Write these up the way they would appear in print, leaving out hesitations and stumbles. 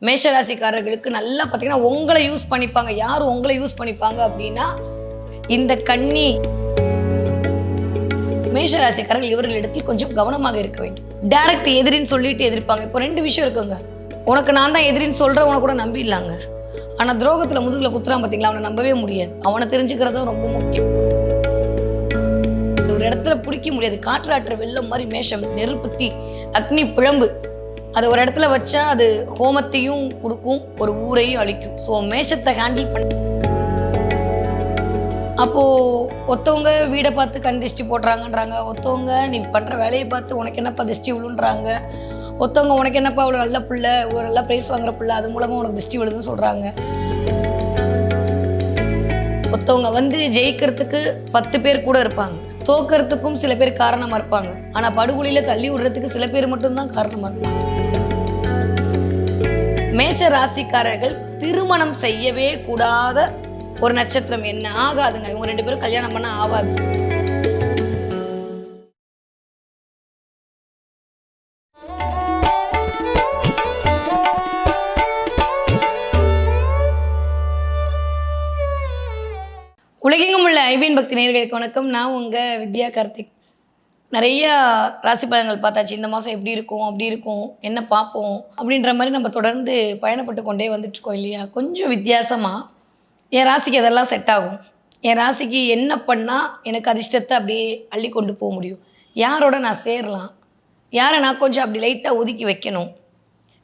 மேஷராசிக்காரர்களுக்கு நல்லா பார்த்தீங்கன்னா உங்களை யூஸ் பண்ணிப்பாங்க. யார் உங்களை யூஸ் பண்ணிப்பாங்க அப்படின்னா இந்த கன்னி மேஷராசிக்காரர்கள் இவர்களிடத்தில் கொஞ்சம் கவனமாக இருக்க வேண்டும். டைரக்ட் எதிரின்னு சொல்லிட்டு எதிர்ப்பாங்க. இப்போ 2 விஷயம் இருக்குங்க. உனக்கு நான் தான் எதிரின்னு சொல்கிறவனை கூட நம்பிடலாங்க. ஆனால் துரோகத்தில் முதுகில் குத்துறான் பார்த்தீங்களா, அவனை நம்பவே முடியாது. அவனை தெரிஞ்சுக்கிறதும் ரொம்ப முக்கியம். ஒரு இடத்துல பிடிக்க முடியாது. காற்றாற்ற வெள்ளம் மாதிரி மேஷம், நெருப்பு தீ, அக்னி பிழம்பு. அதை ஒரு இடத்துல வச்சா அது ஹோமத்தையும் கொடுக்கும், ஒரு ஊரையும் அழிக்கும். ஸோ மேஷத்தை ஹேண்டில் பண்ண அப்போது ஒருத்தவங்க வீடை பார்த்து கண் திருஷ்டி போடுறாங்கன்றாங்க, ஒருத்தவங்க நீ பண்ணுற வேலையை பார்த்து உனக்கு என்னப்பா திருஷ்டி விழுன்றாங்க, ஒருத்தவங்க உனக்கு என்னப்பா அவ்வளோ நல்ல பிள்ளை, இவ்வளோ நல்லா ப்ரைஸ் வாங்குற பிள்ளை, அது மூலமாக உனக்கு திருஷ்டி விழுதுன்னு சொல்கிறாங்க. ஒருத்தவங்க வந்து ஜெயிக்கிறதுக்கு 10 பேர் கூட இருப்பாங்க, தோக்கிறதுக்கும் சில பேர் காரணமாக இருப்பாங்க. ஆனால் படுகொலியில் தள்ளி விடுறதுக்கு சில பேர் மட்டும்தான் காரணமாக இருப்பாங்க. மேஷ ராசிக்காரர்கள் திருமணம் செய்யவே கூடாத ஒரு நட்சத்திரம் என்ன? ஆகாதுங்க. இவங்க 2 பேரும் கல்யாணம் பண்ண ஆகாது. உலகெங்கும் உள்ள ஐபிஎன் பக்தி நேயர்களுக்கு வணக்கம். நான் உங்கள் வித்யா கார்த்திக். நிறைய ராசி பலன்கள் பார்த்தாச்சு. இந்த மாதம் எப்படி இருக்கும், அப்படி இருக்கும், என்ன பார்ப்போம் அப்படின்ற மாதிரி நம்ம தொடர்ந்து பயணப்பட்டு கொண்டே வந்துட்டுருக்கோம் இல்லையா? கொஞ்சம் வித்தியாசமாக என் ராசிக்கு அதெல்லாம் செட் ஆகும். என் ராசிக்கு என்ன பண்ணால் எனக்கு அதிர்ஷ்டத்தை அப்படியே அள்ளி கொண்டு போக முடியும், யாரோட நான் சேரலாம், யாரை நான் கொஞ்சம் அப்படி லைட்டாக ஒதுக்கி வைக்கணும்,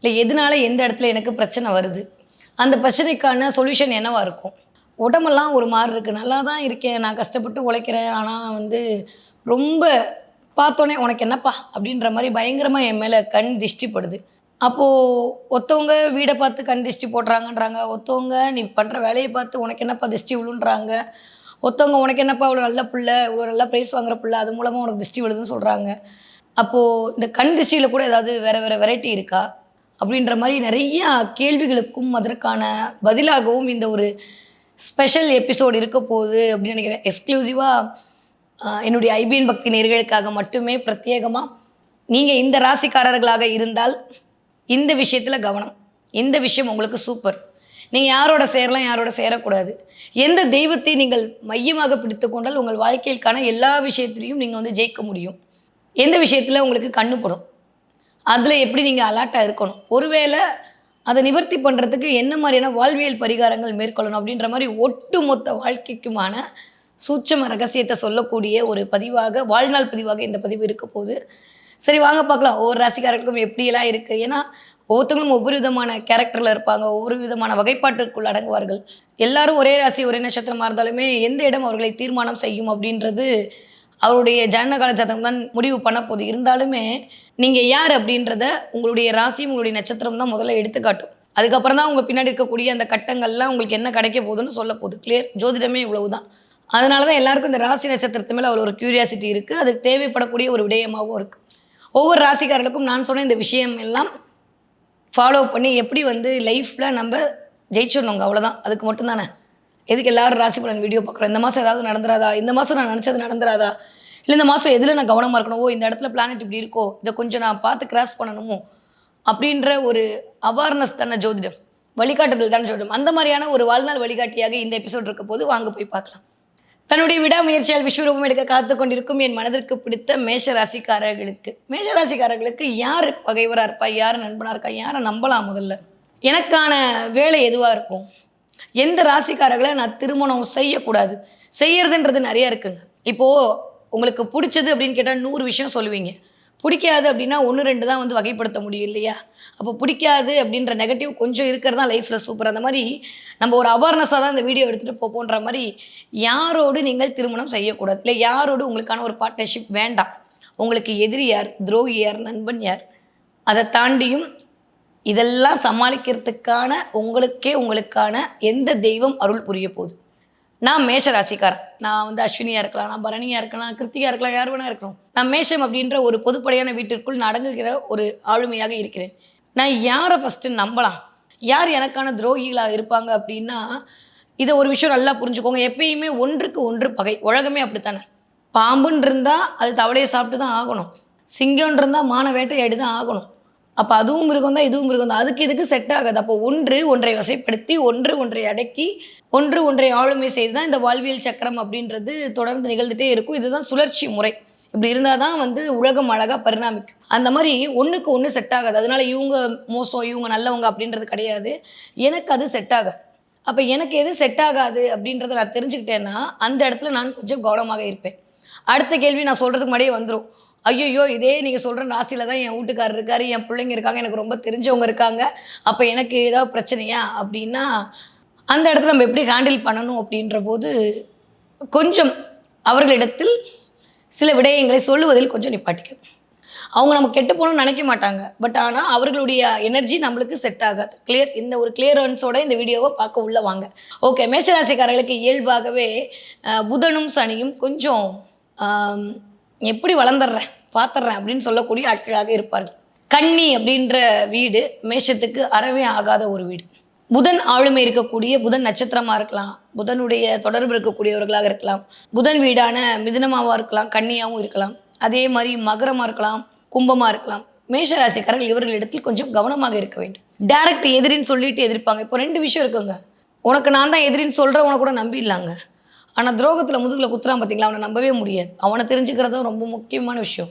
இல்லை எதனால எந்த இடத்துல எனக்கு பிரச்சனை வருது, அந்த பிரச்சனைக்கான சொல்யூஷன் என்னவாக இருக்கும். உடம்பெல்லாம் ஒரு மாதிரி இருக்குது, நல்லா தான் இருக்கேன், நான் கஷ்டப்பட்டு உழைக்கிறேன், ஆனால் வந்து ரொம்ப பார்த்தோன்னே உனக்கு என்னப்பா அப்படின்ற மாதிரி பயங்கரமாக என் மேலே கண் திஷ்டிப்படுது. அப்போது ஒருத்தவங்க வீடை பார்த்து கண் திருஷ்டி போடுறாங்கன்றாங்க, ஒருத்தவங்க நீ பண்ணுற வேலையை பார்த்து உனக்கு என்னப்பா திருஷ்டி விழுன்றாங்க, ஒருத்தவங்க உனக்கு என்னப்பா அவ்வளோ நல்ல பிள்ளை, இவ்வளோ நல்லா ப்ரைஸ் வாங்குற பிள்ளை, அது மூலமாக உனக்கு திருஷ்டி விழுதுன்னு சொல்கிறாங்க. அப்போது இந்த கண் திருஷ்டியில் கூட ஏதாவது வேறு வெரைட்டி இருக்கா அப்படின்ற மாதிரி நிறையா கேள்விகளுக்கும் அதற்கான பதிலாகவும் இந்த ஒரு ஸ்பெஷல் எபிசோடு இருக்க போகுது அப்படின்னு நினைக்கிறேன். எக்ஸ்க்ளூசிவாக என்னுடைய ஐபிஎன் பக்தி நேயர்களுக்காக மட்டுமே பிரத்யேகமாக. நீங்கள் இந்த ராசிக்காரர்களாக இருந்தால் இந்த விஷயத்தில் கவனம். இந்த விஷயம் உங்களுக்கு சூப்பர். நீங்கள் யாரோட சேரலாம், யாரோட சேரக்கூடாது, எந்த தெய்வத்தை நீங்கள் மையமாக பிடித்து கொண்டால் உங்கள் வாழ்க்கையிற்கான எல்லா விஷயத்துலையும் நீங்கள் வந்து ஜெயிக்க முடியும், எந்த விஷயத்தில் உங்களுக்கு கண்ணுப்படும், அதில் எப்படி நீங்கள் அலர்ட்டாக இருக்கணும், ஒருவேளை அதை நிவர்த்தி பண்ணுறதுக்கு என்ன மாதிரியான வாழ்வியல் பரிகாரங்கள் மேற்கொள்ளணும் அப்படின்ற மாதிரி ஒட்டுமொத்த வாழ்க்கைக்குமான சூட்சம ரகசியத்தை சொல்லக்கூடிய ஒரு பதிவாக, வாழ்நாள் பதிவாக இந்த பதிவு இருக்க போகுது. சரி வாங்க பார்க்கலாம் ஒவ்வொரு ராசிக்காரர்களுக்கும் எப்படியெல்லாம் இருக்குது. ஏன்னா ஒவ்வொருத்தங்களும் ஒவ்வொரு விதமான கேரக்டரில் இருப்பாங்க, ஒவ்வொரு விதமான வகைப்பாட்டிற்குள் அடங்குவார்கள். எல்லாரும் ஒரே ராசி ஒரே நட்சத்திரமாக இருந்தாலுமே எந்த இடம் அவர்களை தீர்மானம் செய்யும் அப்படின்றது அவருடைய ஜனனகால ஜாதகம் தான் முடிவு பண்ண போகுது. இருந்தாலுமே நீங்கள் யார் அப்படின்றத உங்களுடைய ராசியும் உங்களுடைய நட்சத்திரம் தான் முதல்ல எடுத்துக்காட்டும். அதுக்கப்புறம் தான் உங்கள் பின்னாடி இருக்கக்கூடிய அந்த கட்டங்கள்லாம் உங்களுக்கு என்ன கிடைக்க போகுதுன்னு சொல்ல போகுது. கிளியர். ஜோதிடமே இவ்வளவு தான். அதனால தான் எல்லாருக்கும் இந்த ராசி நட்சத்திரத்து மேலே அவ்வளோ ஒரு க்யூரியாசிட்டி இருக்குது. அதுக்கு தேவைப்படக்கூடிய ஒரு விடயமாகவும் இருக்குது. ஒவ்வொரு ராசிக்காரர்களுக்கும் நான் சொன்ன இந்த விஷயம் எல்லாம் ஃபாலோ பண்ணி எப்படி வந்து லைஃப்பில் நம்ம ஜெயிச்சிடணுங்க, அவ்வளோதான். அதுக்கு மட்டும்தானே. எதுக்கு எல்லோரும் ராசி பலன் வீடியோ பார்க்குறோம்? இந்த மாதம் ஏதாவது நடந்துராதா, இந்த மாதம் நான் நினச்சது நடந்துராதா, இல்லை இந்த மாதம் எதில் நான் கவனமாக இருக்கணும், இந்த இடத்துல பிளானட் இப்படி இருக்கோ, இதை கொஞ்சம் நான் பார்த்து கிராஸ் பண்ணணுமோ அப்படின்ற ஒரு அவேர்னஸ் தானே ஜோதிடம், வழிகாட்டுதல் தானே ஜோதிடம். அந்த மாதிரியான ஒரு வாழ்நாள் வழிகாட்டியாக இந்த எபிசோட் இருக்க போது வாங்க போய் பார்க்கலாம். தன்னுடைய விடாமுயற்சியால் விஸ்வரூபம் எடுக்க காத்து கொண்டிருக்கும் என் மனதிற்கு பிடித்த மேஷராசிக்காரர்களுக்கு யார் பகைவராக இருப்பா, யார் நண்பனாக இருக்கா, யாரை நம்பலாம்? முதல்ல எனக்கான வேலை எதுவாக இருக்கும், எந்த ராசிக்காரர்களை நான் திருமணம் செய்யக்கூடாது, செய்யறதுன்றது நிறையா இருக்குங்க. இப்போது உங்களுக்கு பிடிச்சது அப்படின்னு கேட்டால் 100 விஷயம் சொல்லுவீங்க, பிடிக்காது அப்படின்னா 1-2 தான் வந்து வகைப்படுத்த முடியும் இல்லையா? அப்போ பிடிக்காது அப்படின்ற நெகட்டிவ் கொஞ்சம் இருக்கிறது தான் லைஃப்பில் சூப்பர். அந்த மாதிரி நம்ம ஒரு அவேர்னஸாக தான் இந்த வீடியோ எடுத்துகிட்டு போகிற மாதிரி யாரோடு நீங்கள் திருமணம் செய்யக்கூடாது, இல்லை யாரோடு உங்களுக்கான ஒரு பார்ட்னர்ஷிப் வேண்டாம், உங்களுக்கு எதிரி யார், துரோகி யார், நண்பன் யார், அதை தாண்டியும் இதெல்லாம் சமாளிக்கிறதுக்கான உங்களுக்கான எந்த தெய்வம் அருள் புரிய போகுது. நான் மேஷ ராசிக்காரன். நான் வந்து அஸ்வினியாக இருக்கலாம், நான் பரணியாக இருக்கலாம், கிருத்திகா இருக்கலாம், யார் வேணா இருக்கணும். நான் மேஷம் அப்படின்ற ஒரு பொதுப்படையான வீட்டிற்குள் நான் அடங்குகிற ஒரு ஆளுமையாக இருக்கிறேன். நான் யாரை ஃபஸ்ட்டு நம்பலாம், யார் எனக்கான துரோகிகளாக இருப்பாங்க அப்படின்னா, இதை ஒரு விஷயம் நல்லா புரிஞ்சுக்கோங்க. எப்பயுமே ஒன்றுக்கு ஒன்று பகை. உலகமே அப்படித்தானே. பாம்புன்னு இருந்தால் அது தவளையை சாப்பிட்டு தான் ஆகணும், சிங்கம்னு இருந்தால் மான வேட்டையாடி தான் ஆகணும், அப்போ அதுவும் மிருகம் தான், இதுவும் மிருகம் தான். அதுக்கு இதுக்கு செட் ஆகாது. அப்போ ஒன்று ஒன்றை வசைப்படுத்தி, ஒன்று ஒன்றை அடக்கி, ஒன்று ஒன்றை ஆளுமை செய்து தான் இந்த வாழ்வியல் சக்கரம் அப்படின்றது தொடர்ந்து நிகழ்ந்துட்டே இருக்கும். இதுதான் சுழற்சி முறை. இப்படி இருந்தா தான் வந்து உலகம் அழகா பரிணாமிக்கும். அந்த மாரி ஒண்ணுக்கு ஒண்ணு செட் ஆகாது. அதனால இவங்க மோசம், இவங்க நல்லவங்க அப்படின்றது கிடையாது. எனக்கு அது செட் ஆகாது. அப்ப எனக்கு எது செட் ஆகாது அப்படின்றத நான் தெரிஞ்சுக்கிட்டேன்னா, அந்த இடத்துல நான் கொஞ்சம் கவனமாக இருப்பேன். அடுத்த கேள்வி நான் சொல்றதுக்கு முன்னாடியே வந்துரும். ஐய்யய்யோ! இதே நீங்க சொல்ற ராசியில தான் என் வீட்டுக்காரர் இருக்காரு, என் பிள்ளைங்க இருக்காங்க, எனக்கு ரொம்ப தெரிஞ்சவங்க இருக்காங்க. அப்ப எனக்கு ஏதாவது பிரச்சனையா? அப்படின்னா, அந்த இடத்துல நம்ம எப்படி ஹேண்டில் பண்ணணும் அப்படின்றபோது, கொஞ்சம் அவர்களிடத்தில் சில விடயங்களை சொல்லுவதில் கொஞ்சம் நிப்பாட்டிக்கணும். அவங்க நம்ம கெட்டு போகணும்னு நினைக்க மாட்டாங்க. பட் ஆனா, அவர்களுடைய எனர்ஜி நம்மளுக்கு செட் ஆகாது. இந்த ஒரு கிளியரன்ஸோட இந்த வீடியோவ பார்க்க உள்ள வாங்க. ஓகே. மேஷராசிக்காரர்களுக்கு இயல்பாகவே புதனும், சனியும் கொஞ்சம் ஆம் எப்படி வளர்ந்துடுறேன், பார்த்துடுறேன் அப்படின்னு சொல்லக்கூடிய ஆட்களாக இருப்பார்கள். கன்னி அப்படின்ற வீடு மேஷத்துக்கு அறவே ஆகாத ஒரு வீடு. புதன் ஆளுமை இருக்கக்கூடிய புதன் நட்சத்திரமா இருக்கலாம், புதனுடைய தொடர்பு இருக்கக்கூடியவர்களாக இருக்கலாம், புதன் வீடான மிதுனமாவா இருக்கலாம், கன்னியாவும் இருக்கலாம், அதே மாதிரி மகரமா இருக்கலாம், கும்பமா இருக்கலாம். மேஷ ராசிக்காரர்கள் இவர்களிடத்தில் கொஞ்சம் கவனமாக இருக்க வேண்டும். டைரக்ட் எதிரின்னு சொல்லிட்டு எதிர்ப்பாங்க. இப்போ 2 விஷயம் இருக்குங்க. உனக்கு நான் தான் எதிரின்னு சொல்றவன கூட நம்பிடலாங்க. ஆனா துரோகத்துல முதுகுல குத்துறான் பார்த்தீங்களா, அவன நம்பவே முடியாது. அவன தெரிஞ்சுக்கிறது தான் ரொம்ப முக்கியமான விஷயம்.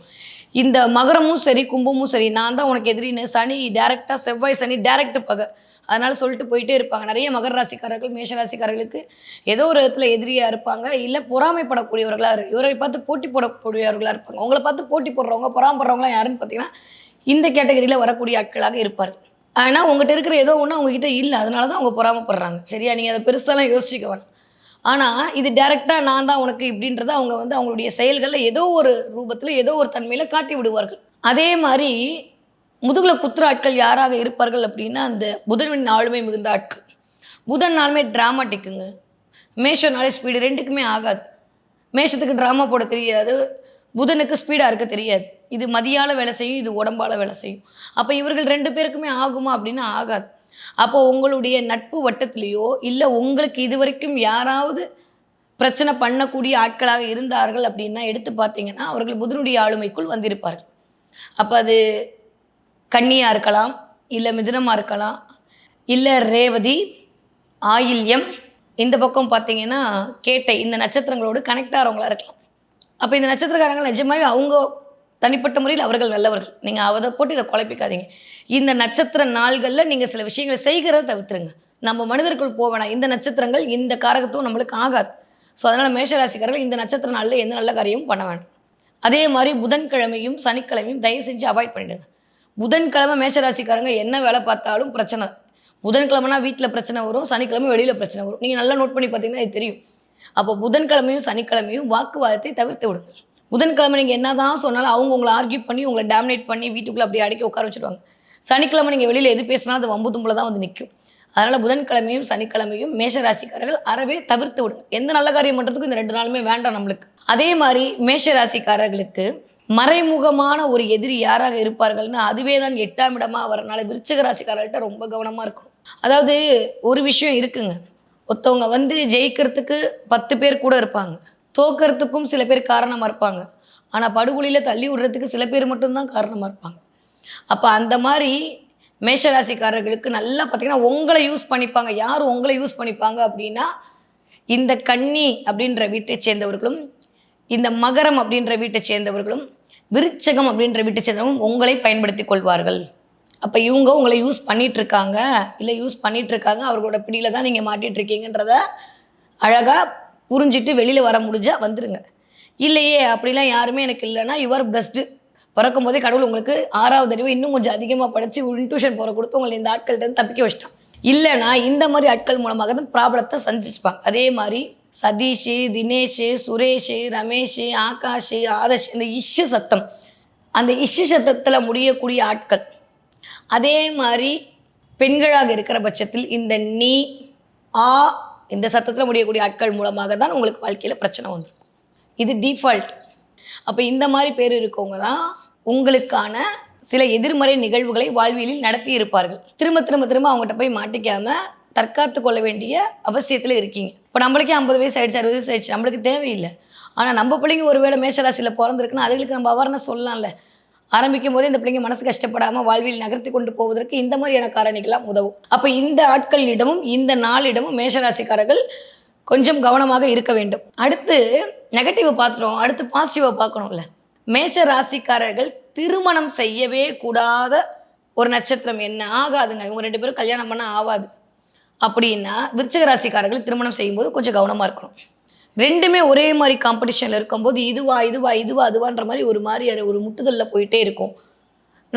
இந்த மகரமும் சரி, கும்பமும் சரி, நான் தான் உனக்கு எதிரின்னு சனி டைரக்ட்டா செவ்வாய், சனி டைரக்ட் பகை. அதனால சொல்லிட்டு போயிட்டே இருப்பாங்க. நிறைய மகர ராசிக்காரர்கள், மேஷ ராசிக்காரர்களுக்கு ஏதோ ஒரு விதத்துல எதிரியா இருப்பாங்க. இல்ல பொறாமைப்படக்கூடியவர்களா இவரை பார்த்து போட்டி போடக்கூடியவர்களா இருப்பாங்க. உங்கள பார்த்து போட்டி போடுறவங்க, பொறாமப்படுறவங்கலாம் யாருன்னு பார்த்தீங்கன்னா, இந்த கேட்டகரியில வரக்கூடிய ஆட்களாக இருப்பார்கள். ஆனா உங்ககிட்ட இருக்கிற ஏதோ ஒண்ணு அவங்க கிட்ட இல்ல. அதனால தான் அவங்க பொறாமப்படுறாங்க. சரியா? நீங்க அத பெருசாலாம் யோசிச்சுக்க வேணாம். ஆனா, இது டைரக்ட்டா நான் தான் உனக்கு இப்படின்றத அவங்க வந்து அவங்களுடைய செயல்கள்ல ஏதோ ஒரு ரூபத்துல, ஏதோ ஒரு தன்மையில காட்டி விடுவார்கள். அதே மாரி முதுகுல குத்துற ஆட்கள் யாராக இருப்பார்கள் அப்படின்னா, அந்த புதனின் ஆளுமை மிகுந்த ஆட்கள். புதன்னாலுமே டிராமாட்டிக்குங்க. மேஷம்னாலே ஸ்பீடு 2க்குமே ஆகாது. மேஷத்துக்கு டிராமா போட தெரியாது. புதனுக்கு ஸ்பீடா இருக்க தெரியாது. இது மதியால வேலை செய்யும், இது உடம்பால வேலை செய்யும். அப்ப இவர்கள் 2 பேருக்குமே ஆகுமா அப்படின்னா ஆகாது. அப்போ உங்களுடைய நட்பு வட்டத்திலேயோ, இல்ல உங்களுக்கு இதுவரைக்கும் யாராவது பிரச்சனை பண்ணக்கூடிய ஆட்களாக இருந்தார்கள் அப்படின்னா, எடுத்து பார்த்தீங்கன்னா, அவர்கள் புதனுடைய ஆளுமைக்குள் வந்திருப்பார்கள். அப்ப அது கன்னியா இருக்கலாம், இல்ல மிதுனமா இருக்கலாம், இல்ல ரேவதி, ஆயில்யம், இந்த பக்கம் பார்த்தீங்கன்னா கேட்டை, இந்த நட்சத்திரங்களோடு கனெக்ட் ஆகிறவங்களா இருக்கலாம். அப்ப இந்த நட்சத்திரக்காரங்க நிஜமாவே அவங்க தனிப்பட்ட முறையில் அவர்கள் நல்லவர்கள். நீங்க அத போட்டு இத குழப்பிக்காதீங்க. இந்த நட்சத்திர நாள்கள்ல நீங்க சில விஷயங்கள செய்கிறத தவிர்த்துருங்க. நம்ம மனிதருக்குள் போ வேணாம். இந்த நட்சத்திரங்கள், இந்த காரகத்துவம் நம்மளுக்கு ஆகாது. ஸோ அதனால மேஷ ராசிக்காரர்கள் இந்த நட்சத்திர நாள்ல எந்த நல்ல காரியமும் பண்ண வேண்டாம். அதே மாரி புதன்கிழமையும், சனிக்கிழமையும் தயவு செஞ்சு அவாய்ட் பண்ணிடுங்க. புதன்கிழமை மேஷ ராசிக்காரங்க என்ன வேலை பார்த்தாலும் பிரச்சனை. புதன்கிழமைனா வீட்ல பிரச்சனை வரும், சனிக்கிழமை வெளியில பிரச்சனை வரும். நீங்க நல்லா நோட் பண்ணி பார்த்தீங்கன்னா இது தெரியும். அப்போ புதன்கிழமையும், சனிக்கிழமையும் வாக்குவாதத்தை தவிர்த்து விடுங்க. புதன்கிழமை நீங்க என்னதான் சொன்னாலும் அவங்க உங்கள ஆர்கியூ பண்ணி, உங்கள டாமினேட் பண்ணி வீட்டுக்குள்ள அப்படியே அடக்கி உட்கார வச்சுருவாங்க. சனிக்கிழமை நீங்க வெளியில எது பேசினாலும் அது வம்பு தும்புல தான் வந்து நிக்கும். அதனால புதன்கிழமையும், சனிக்கிழமையும் மேஷ ராசிக்காரர்கள் அறவே தவிர்த்து விடுங்க. எந்த நல்ல காரியம் பண்றதுக்கும் இந்த 2 நாளுமே வேண்டாம் நம்மளுக்கு. அதே மாரி மேஷ ராசிக்காரர்களுக்கு மறைமுகமான ஒரு எதிரி யாராக இருப்பார்கள்னா, அதுவே தான் 8ஆம் இடமா வரனால விருச்சிக ராசிக்காரர்கள்ட்ட ரொம்ப கவனமா இருக்கணும். அதாவது ஒரு விஷயம் இருக்குங்க. ஒருத்தவங்க வந்து ஜெயிக்கிறதுக்கு 10 பேர் கூட இருப்பாங்க. தோக்கறதுக்கும் சில பேர் காரணமா இருப்பாங்க. ஆனா படுகுழியில தள்ளி விடுறதுக்கு சில பேர் மட்டும் தான் காரணமா இருப்பாங்க. அப்ப அந்த மாரி மேஷ ராசிக்காரர்களுக்கு நல்லா பார்த்தீங்கன்னா, உங்கள யூஸ் பண்ணிப்பாங்க. யார் உங்கள யூஸ் பண்ணிப்பாங்க அப்டின்னா, இந்த கன்னி அப்டின்ற வீட்டை சேர்ந்தவர்களும், இந்த மகரம் அப்டின்ற வீட்டை சேர்ந்தவர்களும், விருச்சகம் அப்டின்ற வீட்டை சேர்ந்தவர்களும் உங்களை பயன்படுத்திக் கொள்வார்கள். அப்ப இவங்க உங்கள யூஸ் பண்ணிட்டுருக்காங்க. இல்ல யூஸ் பண்ணிட்டுருக்காங்க. அவர்களோட பிடியில தான் நீங்க மாட்டிட்டு இருக்கீங்கன்றத அழகா புரிஞ்சுட்டு வெளியில வர முடிஞ்சா வந்துருங்க. இல்லையே அப்படிலாம் யாருமே எனக்கு இல்லன்னா, யூ ஆர் பெஸ்ட்டு. பொறக்கும்போதே கடவுள் உங்களுக்கு 6வது அறிவு இன்னும் கொஞ்சம் அதிகமா படைச்சு இன்ட்யூஷன் பவர் குடுத்து உங்கள இந்த ஆட்கள்ட்டருந்து தப்பிக்க வச்சுட்டான். இல்லன்னா, இந்த மாரி ஆட்கள் மூலமாக தான் ப்ராப்ளத்த சந்திச்சுப்பாங்க. அதே மாரி சதீஷு, தினேஷு, சுரேஷு, ரமேஷு, ஆகாஷு, ஆதர்ஷ் இந்த இஷ் சத்தம். அந்த இஷ் சத்தத்தில முடியக்கூடிய ஆட்கள். அதே மாரி பெண்களாக இருக்கிற பட்சத்தில் இந்த நீ, ஆ இந்த சத்தத்தில முடியக்கூடிய ஆட்கள் மூலமாக தான் உங்களுக்கு வாழ்க்கையில பிரச்சனை வந்துரும். இது டிஃபால்ட். அப்ப இந்த மாரி பேர் இருக்கவங்க தான் உங்களுக்கான சில எதிர்மறை நிகழ்வுகளை வாழ்வியலில் நடத்தி இருப்பார்கள். திரும்ப திரும்ப திரும்ப அவங்ககிட்ட போய் மாட்டிக்காம தற்காத்து கொள்ள வேண்டிய அவசியத்துல இருக்கீங்க. இப்ப நம்மளுக்கே 50 வயசு ஆயிடுச்சு, 60 வயசு ஆயிடுச்சு. நம்மளுக்கு தேவையில்ல. ஆனா நம்ம பிள்ளைங்க ஒருவேளை மேஷ ராசியில பொறந்திருக்குன்னா, அதுகளுக்கு நம்ம அவேர்னஸ் சொல்லலாம்ல. ஆரம்பிக்கும் போதே இந்த பிள்ளைங்க மனசு கஷ்டப்படாமல் வாழ்வில் நகர்த்தி கொண்டு போவதற்கு இந்த மாதிரியான காரணிகள்லாம் உதவும். அப்போ இந்த ஆட்களிடமும் இந்த நாளிடமும் மேஷராசிக்காரர்கள் கொஞ்சம் கவனமாக இருக்க வேண்டும். அடுத்து நெகட்டிவ் பார்த்துட்டோம், அடுத்து பாசிட்டிவாக பார்க்கணும்ல. மேஷ ராசிக்காரர்கள் திருமணம் செய்யவே கூடாத ஒரு நட்சத்திரம் என்ன? ஆகாதுங்க. இவங்க 2 பேரும் கல்யாணம் பண்ண ஆகாது. அப்படின்னா விருச்சிக ராசிக்காரர்கள் திருமணம் செய்யும்போது கொஞ்சம் கவனமாக இருக்கணும். 2மே ஒரே மாதிரி காம்படிஷனில் இருக்கும்போது இதுவா இதுவா இதுவா அதுவான்ற மாதிரி ஒரு முட்டுதலில் போயிட்டே இருக்கும்.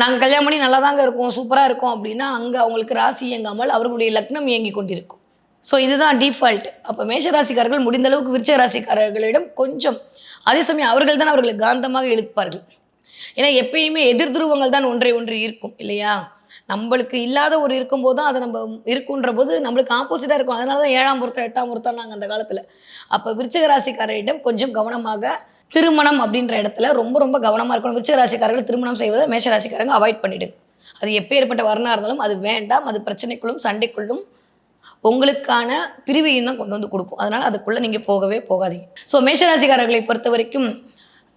நாங்கள் கல்யாணம் பண்ணி நல்லா தாங்க இருக்கோம், சூப்பராக இருக்கோம் அப்படின்னா அங்கே அவங்களுக்கு ராசி இயங்காமல் அவர்களுடைய லக்னம் இயங்கி கொண்டிருக்கும். ஸோ இதுதான் டிஃபால்ட். அப்போ மேஷராசிக்காரர்கள் முடிந்த அளவுக்கு விருச்சிக ராசிக்காரர்களிடம் கொஞ்சம், அதே சமயம் அவர்கள் தான் அவர்களை காந்தமாக இழுப்பார்கள். ஏன்னா எப்பயுமே எதிர் துருவங்கள் தான் ஒன்றை ஒன்று இருக்கும் இல்லையா? நம்மளுக்கு இல்லாத ஒரு இருக்கும்போது தான் அதை நம்ம இருக்குன்ற போது நம்மளுக்கு ஆப்போசிட்டாக இருக்கும். அதனால தான் 7ஆம் பொருத்தம் 8ஆம் பொருத்தம் நாங்கள் அந்த காலத்தில். அப்போ விருச்சிக ராசிக்காரரிடம் கொஞ்சம் கவனமாக, திருமணம் அப்படின்ற இடத்துல ரொம்ப ரொம்ப கவனமாக இருக்கணும். விருச்சிக ராசிக்காரர்கள் திருமணம் செய்வதை மேஷ ராசிக்காரங்க அவாய்ட் பண்ணிவிடுங்க. அது எப்பேற்பட்ட வர்ணம் இருந்தாலும் அது வேண்டாம். அது பிரச்சனைக்குள்ளும் சண்டைக்குள்ளும் உங்களுக்கான பிரிவையும் தான் கொண்டு வந்து கொடுக்கும். அதனால் அதுக்குள்ளே நீங்கள் போகவே போகாதீங்க. ஸோ மேஷராசிக்காரர்களை பொறுத்த வரைக்கும்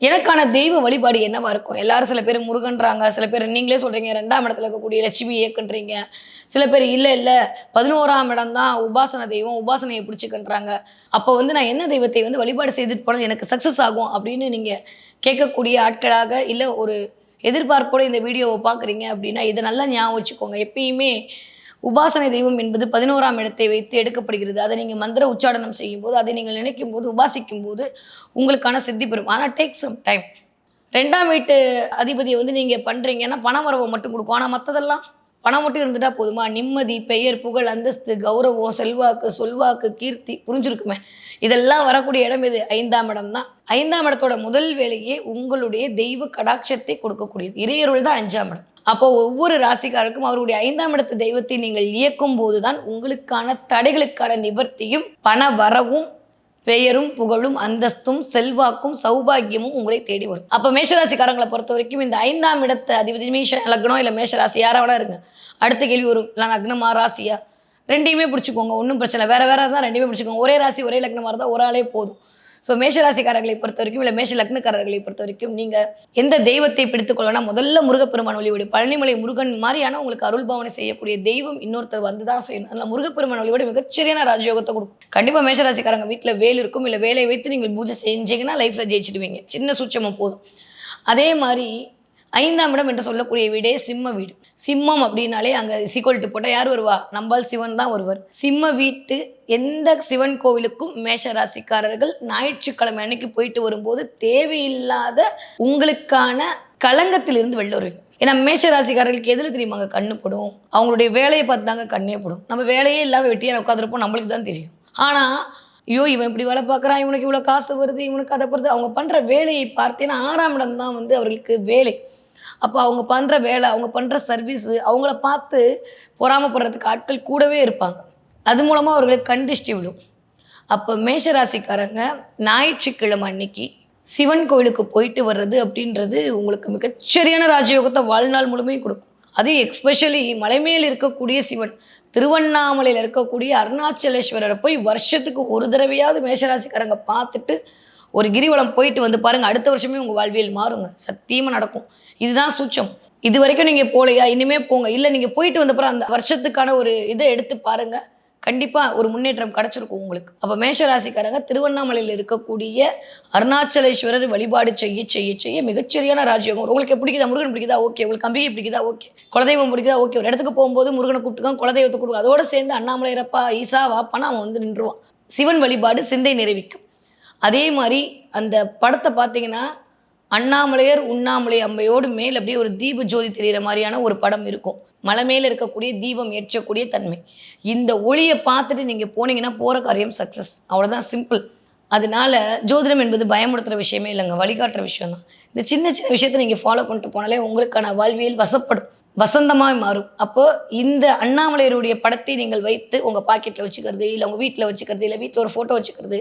எனக்கான தெய்வ வழிபாடு என்னவா இருக்கும்? எல்லாரும் சில பேர் முருகன்றாங்க, சில பேர் நீங்களே சொல்கிறீங்க 2ஆம் இடத்துல இருக்கக்கூடிய லட்சுமி இயக்குன்றீங்க, சில பேர் இல்லை 11ஆம் இடம் தான் உபாசன தெய்வம், உபாசனையை பிடிச்சிக்கின்றாங்க. அப்போ வந்து நான் என்ன தெய்வத்தை வந்து வழிபாடு செய்துட்டு போனது எனக்கு சக்ஸஸ் ஆகும் அப்படின்னு நீங்கள் கேட்கக்கூடிய ஆட்களாக, இல்லை ஒரு எதிர்பார்ப்போடு இந்த வீடியோவை பார்க்குறீங்க அப்படின்னா இதை நல்லா ஞாபகம் வச்சுக்கோங்க. எப்பயுமே உபாசனை தெய்வம் என்பது 11ஆம் இடத்தை வைத்து எடுக்கப்படுகிறது. அதை நீங்கள் மந்திர உச்சாடனம் செய்யும்போது, அதை நீங்கள் நினைக்கும் போது, உபாசிக்கும் போது உங்களுக்கான சித்தி பெறும். ஆனால் டேக் சம் டைம். 2ஆம் வீட்டு அதிபதியை வந்து நீங்கள் பண்ணுறீங்கன்னா பண வரவை மட்டும் கொடுக்கும். ஆனால் மற்றதெல்லாம் பணம் மட்டும் இருந்துட்டா போதுமா? நிம்மதி, பெயர், புகழ், அந்தஸ்து, கௌரவம், செல்வாக்கு, சொல்வாக்கு, கீர்த்தி புரிஞ்சிருக்குமே. இதெல்லாம் வரக்கூடிய இடம் இது 5ஆம் இடம் தான். 5ஆம் இடத்தோட முதல் வேலையே உங்களுடைய தெய்வ கடாட்சத்தை கொடுக்கக்கூடியது. இறையருள் தான் 5ஆம் இடம். அப்போ ஒவ்வொரு ராசிக்காருக்கும் அவருடைய 5ஆம் இடத்து தெய்வத்தை நீங்கள் இயக்கும் போதுதான் உங்களுக்கான தடைகளுக்கான நிவர்த்தியும், பண வரவும், பெயரும், புகழும், அந்தஸ்தும், செல்வாக்கும், சௌபாகியமும் உங்களை தேடி வரும். அப்போ மேஷராசிக்காரங்களை பொறுத்த வரைக்கும் இந்த 5ஆம் இடத்து அதிபதி மேஷ லக்னம் இல்லை மேஷராசி யாராவது இருங்க. அடுத்த கேள்வி வரும், இல்லை லக்னமா ராசியா? 2யுமே பிடிச்சிக்கோங்க, ஒன்றும் பிரச்சனை. வேற தான் 2யுமே பிடிச்சிக்கோங்க. ஒரே ராசி ஒரே லக்னமாக இருந்தால் ஒரு ஆளே போதும். ஸோ மேஷராசிக்காரர்களை பொறுத்த வரைக்கும், இல்லை மேஷ லக்னக்காரர்களை பொறுத்த வரைக்கும் நீங்கள் எந்த தெய்வத்தை பிடித்துக்கொள்ளலாம்? முதல்ல முருகப்பெருமான் வழிபாடு. பழனிமலை முருகன் மாதிரியான உங்களுக்கு அருள் பாவனை செய்யக்கூடிய தெய்வம் இன்னொருத்தர் வந்து தான் செய்யணும். அதனால் முருகப்பெருமான் வழிபாடு மிகச்சரியான ராஜயோகத்தை கொடுக்கும். கண்டிப்பாக மேஷராசிக்காரங்க வீட்டில் வேல் இருக்கும், இல்லை வேலையை வைத்து நீங்கள் பூஜை செஞ்சீங்கன்னா லைஃப்பில் ஜெயிச்சிடுவீங்க. சின்ன சூட்சமும் போதும். அதே மாதிரி 5ஆம் இடம் என்று சொல்லக்கூடிய வீடே சிம்ம வீடு. சிம்மம் அப்படின்னாலே அங்கே சிக்கோல்ட்டு போட்டால் யார் வருவா? நம்பால் சிவன் தான் வருவார். சிம்ம வீட்டு எந்த சிவன் கோவிலுக்கும் மேஷ ராசிக்காரர்கள் ஞாயிற்றுக்கிழமை அன்னைக்கு போயிட்டு வரும்போது தேவையில்லாத உங்களுக்கான களங்கத்திலிருந்து வெளில வருவீங்க. ஏன்னா மேஷ ராசிக்காரர்களுக்கு எதில் தெரியுமாங்க கண்ணு படும்? அவங்களுடைய வேலையை பார்த்து தாங்க கண்ணே படும். நம்ம வேலையே இல்லாமல் வெட்டியாக உட்காந்துருப்போம், நம்மளுக்கு தான் தெரியும். ஆனால் ஐயோ இவன் இப்படி வேலை பார்க்குறான், இவனுக்கு இவ்வளோ காசு வருது, இவனுக்கு அதை பொறுத்து அவங்க பண்ணுற வேலையை பார்த்தீங்கன்னா 6ஆம் இடம் தான் வந்து அவர்களுக்கு வேலை. அப்போ அவங்க பண்ணுற வேலை, அவங்க பண்ணுற சர்வீஸு, அவங்கள பார்த்து பொறாமப்படுறதுக்கு ஆட்கள் கூடவே இருப்பாங்க. அது மூலமாக அவர்களுக்கு கண் திருஷ்டி விழும். அப்போ மேஷராசிக்காரங்க ஞாயிற்றுக்கிழமை அன்னைக்கு சிவன் கோவிலுக்கு போயிட்டு வர்றது அப்படின்றது உங்களுக்கு மிகச்சரியான ராஜயோகத்தை வாழ்நாள் முழுமையும் கொடுக்கும். அதுவும் எக்ஸ்பெஷலி மலைமேல் இருக்கக்கூடிய சிவன், திருவண்ணாமலையில் இருக்கக்கூடிய அருணாச்சலேஸ்வரரை போய் வருஷத்துக்கு ஒரு தடவையாவது மேஷராசிக்காரங்க பார்த்துட்டு ஒரு கிரிவலம் போயிட்டு வந்து பாருங்கள். அடுத்த வருஷமே உங்கள் வாழ்வியல் மாறுங்க, சத்தியமாக நடக்கும். இதுதான் சூட்சம். இது வரைக்கும் நீங்கள் போகலையா? இனிமேல் போங்க. இல்லை நீங்கள் போயிட்டு வந்தப்பறம் அந்த வருஷத்துக்கான ஒரு இதை எடுத்து பாருங்கள், கண்டிப்பாக ஒரு முன்னேற்றம் கிடச்சிருக்கும் உங்களுக்கு. அப்போ மேஷராசிக்காரங்க திருவண்ணாமலையில் இருக்கக்கூடிய அருணாச்சலேஸ்வரர் வழிபாடு செய்ய செய்ய செய்ய மிகச்சரியான ராஜயோகம். உங்களுக்கு பிடிக்குதா? முருகன் பிடிக்குதா? ஓகே. உங்களுக்கு அம்பிகை பிடிக்குதா? ஓகே. குலதெய்வம் பிடிக்குதா? ஓகே. ஒரு இடத்துக்கு போகும்போது முருகனை கூப்பிட்டுக்கான், குலதெய்வத்தை கொடுக்கும். அதோடு சேர்ந்து அண்ணாமலையரப்பா, ஈசா வாப்பானா அவன் வந்து நின்றுவான். சிவன் வழிபாடு சிந்தை நிறைவிக்கும். அதே மாதிரி அந்த படத்தை பார்த்தீங்கன்னா அண்ணாமலையர் உண்ணாமலை அம்பையோடு மேல் அப்படியே ஒரு தீப ஜோதி தெரிகிற மாதிரியான ஒரு படம் இருக்கும். மலை மேலே இருக்கக்கூடிய தீபம் ஏற்றக்கூடிய தன்மை. இந்த ஒளியை பார்த்துட்டு நீங்கள் போனீங்கன்னா போகிற காரியம் சக்ஸஸ். அவ்வளோதான், சிம்பிள். அதனால ஜோதிடம் என்பது பயமுடுத்துகிற விஷயமே இல்லைங்க, வழிகாட்டுற விஷயம் தான். இந்த சின்ன சின்ன விஷயத்தை நீங்கள் ஃபாலோ பண்ணிட்டு போனாலே உங்களுக்கான வாழ்வியல் வசப்படும், வசந்தமாக மாறும். அப்போ இந்த அண்ணாமலையருடைய படத்தை நீங்கள் வைத்து உங்கள் பாக்கெட்டில் வச்சுக்கிறது, இல்லை உங்கள் வீட்டில் வச்சுக்கிறது, இல்லை வீட்டில் ஒரு ஃபோட்டோ வச்சுக்கிறது,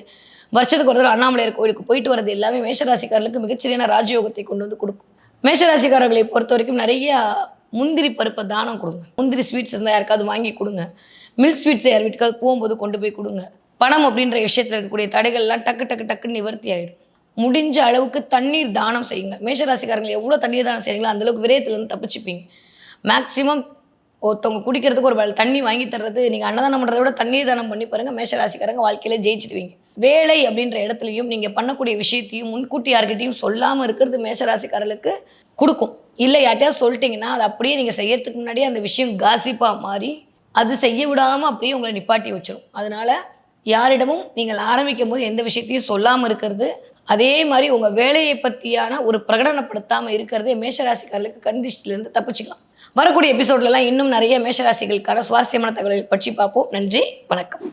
வருஷத்துக்கு ஒரு தடவை அண்ணாமலையார் கோயிலுக்கு போயிட்டு வரது எல்லாமே மேஷராசிக்காரர்களுக்கு மிகச்சரியான ராஜயோகத்தை கொண்டு வந்து கொடுக்கும். மேஷராசிக்காரர்களை பொறுத்த வரைக்கும் நிறைய முந்திரி பருப்பை தானம் கொடுங்க. முந்திரி ஸ்வீட்ஸ் இருந்தால் யாருக்காவது வாங்கி கொடுங்க. மில்க் ஸ்வீட்ஸ் யார் வீட்டுக்காவது போகும்போது கொண்டு போய் கொடுங்க. பணம் அப்படின்ற விஷயத்தில் இருக்கக்கூடிய தடைகள்லாம் டக்கு டக்கு டக்குன்னு நிவர்த்தி ஆகிடும். முடிஞ்ச அளவுக்கு தண்ணீர் தானம் செய்யுங்க. மேஷராசிக்காரங்க எவ்வளோ தண்ணீர் தானம் செய்றீங்களோ அந்தளவுக்கு விரயத்துலேருந்து தப்பிச்சுப்பீங்க. மேக்ஸிமம் ஒருத்தவங்க குடிக்கிறதுக்கு ஒரு தண்ணி வாங்கி தர்றது, நீங்க அன்னதானம் பண்றத விட தண்ணீர் தானம் பண்ணி பாருங்க. மேஷராசிக்காரங்க வாழ்க்கையில ஜெயிச்சுடுவீங்க. வேலை அப்படின்ற இடத்துலயும் நீங்க பண்ணக்கூடிய விஷயத்தையும் முன்கூட்டி யார்கிட்டயும் சொல்லாம இருக்கிறது மேஷராசிக்காரர்களுக்கு குடுக்கும். இல்ல யார்ட்டயாவது சொல்லிட்டீங்கன்னா, அது அப்படியே நீங்க செய்யறதுக்கு முன்னாடியே அந்த விஷயம் காசிப்பா மாறி, அது செய்ய விடாம அப்படியே உங்கள நிப்பாட்டி வச்சுரும். அதனால யாரிடமும் நீங்கள் ஆரம்பிக்கும்போது எந்த விஷயத்தையும் சொல்லாம இருக்கிறது, அதே மாரி உங்க வேலைய பத்தியான ஒரு பிரகடனப்படுத்தாம இருக்கிறது மேஷராசிக்காரர்களுக்கு கண் திருஷ்டியிலிருந்து தப்பிச்சுக்கலாம். வரக்கூடிய எபிசோட்லலாம் இன்னும் நிறைய மேஷராசிகளுக்கான சுவாரஸ்யமான தகவல்கள் பற்றி பார்ப்போம். நன்றி, வணக்கம்.